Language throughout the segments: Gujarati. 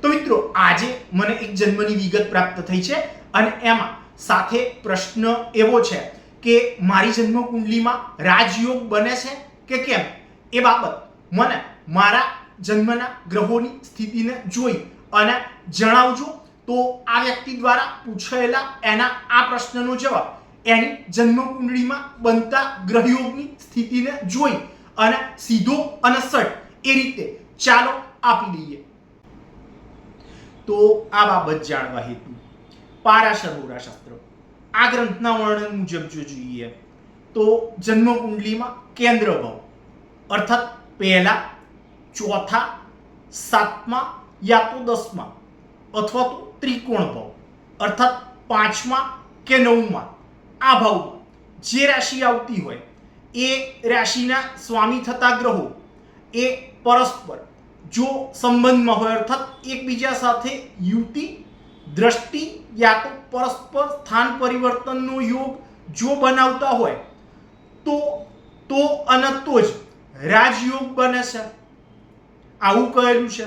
તો મિત્રો આજે મને એક જન્મની વિગત પ્રાપ્ત થઈ છે અને એમાં સાથે પ્રશ્ન એવો છે કે મારી જન્મ કુંડલીમાં રાજયોગ બને છે કે કેમ એ બાબત મને મારા જન્મના ગ્રહોની સ્થિતિને જોઈ અને જણાવજો। તો આ વ્યક્તિ દ્વારા પૂછાયેલા એના આ પ્રશ્નનો જવાબ એની જન્મ કુંડળીમાં બનતા ગ્રહયોગની સ્થિતિને જોઈ અને સીધો અને સટ એ રીતે ચાલો આપી દઈએ। તો આ બાબત જાણવા હેતુ પારાશર હોરાશાસ્ત્ર આ ગ્રંથના વર્ણન મુજબ જો જોઈએ તો જન્મ કુંડલીમાં કેન્દ્ર ભાવ અર્થાત પહેલા, ચોથા, સાતમા યા તો દસમા અથવા તો ત્રિકોણ ભાવ અર્થાત પાંચમા કે નવમા આ ભાવમાં જે રાશિ આવતી હોય એ રાશિના સ્વામી થતા ગ્રહો એ પરસ્પર જો સંબંધમાં હોય અર્થાત એકબીજા સાથે યુતિ, દ્રષ્ટિ યા તો પરસ્પર સ્થાન પરિવર્તનનો યોગ જો બનાવતા હોય તો અને તો જ રાજયોગ બને છે આવું કહેલું છે।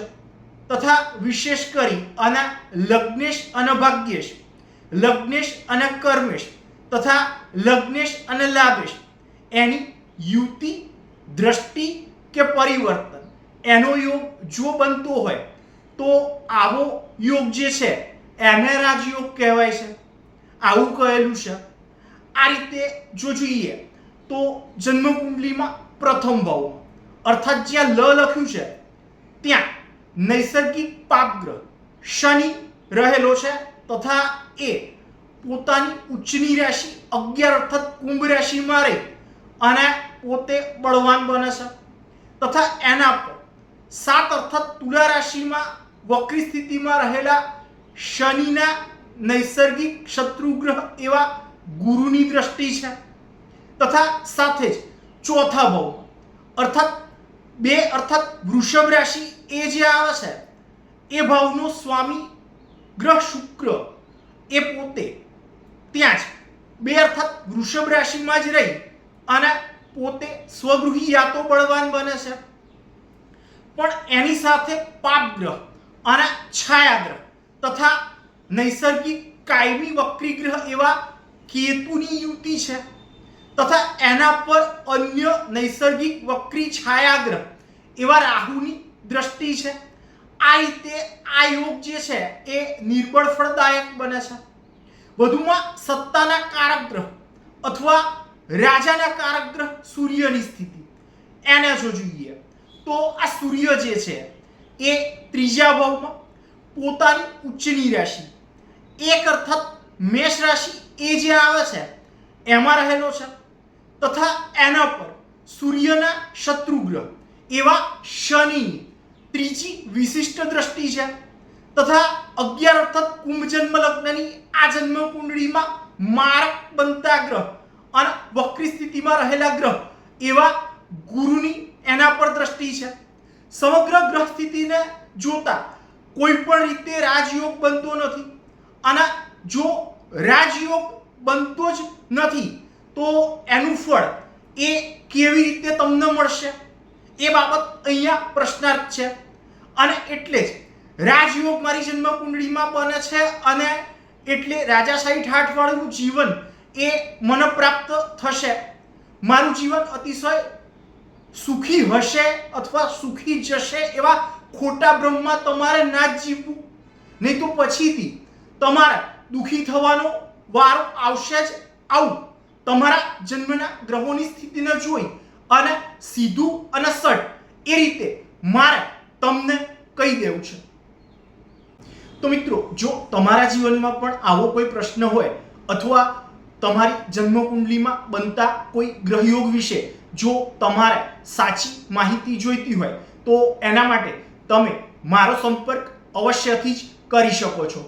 તથા વિશેષ કરી અને લગ્નેશ અને ભાગ્યેશ, લગ્નેશ અને કર્મેશ તથા લગ્નેશ અને લાભેશ એની યુતિ, દ્રષ્ટિ કે પરિવર્તન એનો યોગ જો બનતો હોય તો આવો યોગ જે છે એને રાજયોગ કહેવાય છે આવું કહેલું છે। આ રીતે જો જોઈએ તો જન્મ કુંડલીમાં પ્રથમ ભાવમાં અર્થાત જ્યાં લ લખ્યું છે ત્યાં નૈસર્ગિક પાપગ્રહ શનિ રહેલો છે તથા એ પોતાની ઉચ્ચની રાશિ 11 અર્થાત કુંભ રાશિમાં રહી અને પોતે બળવાન બને છે તથા એના પર 7 અર્થાત તુલા રાશિમાં વક્રી સ્થિતિમાં રહેલા શનિના નૈસર્ગિક શત્રુગ્રહ એવા ગુરુની દ્રષ્ટિ છે તથા સાથે જ ચોથા ભાવમાં અર્થાત 2 અર્થાત વૃષભ રાશિ એ જે આવે છે એ ભાવનો સ્વામી ગ્રહ શુક્ર એ પોતે ત્યાં જ 2 અર્થાત વૃષભ રાશિમાં જ રહી અને પોતે સ્વગૃહી યા તો બળવાન બને છે પણ એની સાથે પાપ ગ્રહ અને છાયા ગ્રહ તથા નૈસર્ગિક કાયમી વક્રી ગ્રહ એવા કેતુની યુતિ છે તથા એના પર અન્ય નૈસર્ગિક વક્રી છાયા ગ્રહ એવા રાહુની દ્રષ્ટિ છે। આ રીતે આ યોગ જે છે એ નિર્બળ ફળદાયક બને છે। વધુમાં સત્તાના કારક ગ્રહ અથવા રાજાના કારક ગ્રહ સૂર્યની સ્થિતિ એને જો જોઈએ તો આ સૂર્ય જે છે એ ત્રીજા ભાવમાં પોતાની ઉચ્ચની રાશિ 1 અર્થાત મેષ રાશિ એ જે આવે છે એમાં રહેલો છે તથા એના પર સૂર્યના શત્રુગ્રહ એવા શનિની ત્રીજી વિશિષ્ટ દ્રષ્ટિ છે તથા 11 અર્થાત કુંભ જન્મ લગ્નની આ જન્મ કુંડળીમાં મારક બનતા ગ્રહ અને વક્રી સ્થિતિમાં રહેલા ગ્રહ એવા ગુરુની એના પર દ્રષ્ટિ છે। સમગ્ર ગ્રહ સ્થિતિને જોતા કોઈ પણ રીતે રાજયોગ બનતો નથી અને જો રાજયોગ બનતો જ નથી તો એનું ફળ એ કેવી રીતે તમને મળશે એ બાબત અહીંયા પ્રશ્નાર્થ છે અને એટલે જ રાજયોગ મારી જન્મ કુંડળીમાં બને છે અને એટલે રાજાશાહી ઠાઠ વાળું જીવન એ મને પ્રાપ્ત થશે। મારું જીવન અતિશય સુખી હશે અથવા સુખી જશે એવા ખોટા ભ્રમમાં તમારે ના જ જીવવું નહીં તો પછીથી તમારે દુખી થવાનો વારો આવશે જ। આવું તમારા જન્મના ગ્રહોની સ્થિતિને જોઈ અને સીધું અને સટ એ રીતે મારે તમને કહી દેવું છે। તો મિત્રો જો તમારા જીવનમાં પણ આવો કોઈ પ્રશ્ન હોય અથવા તમારી જન્મ કુંડલીમાં બનતા કોઈ ગ્રહયોગ વિશે જો તમારે સાચી માહિતી જોઈતી હોય તો એના માટે તમે મારો સંપર્ક અવશ્યથી જ કરી શકો છો।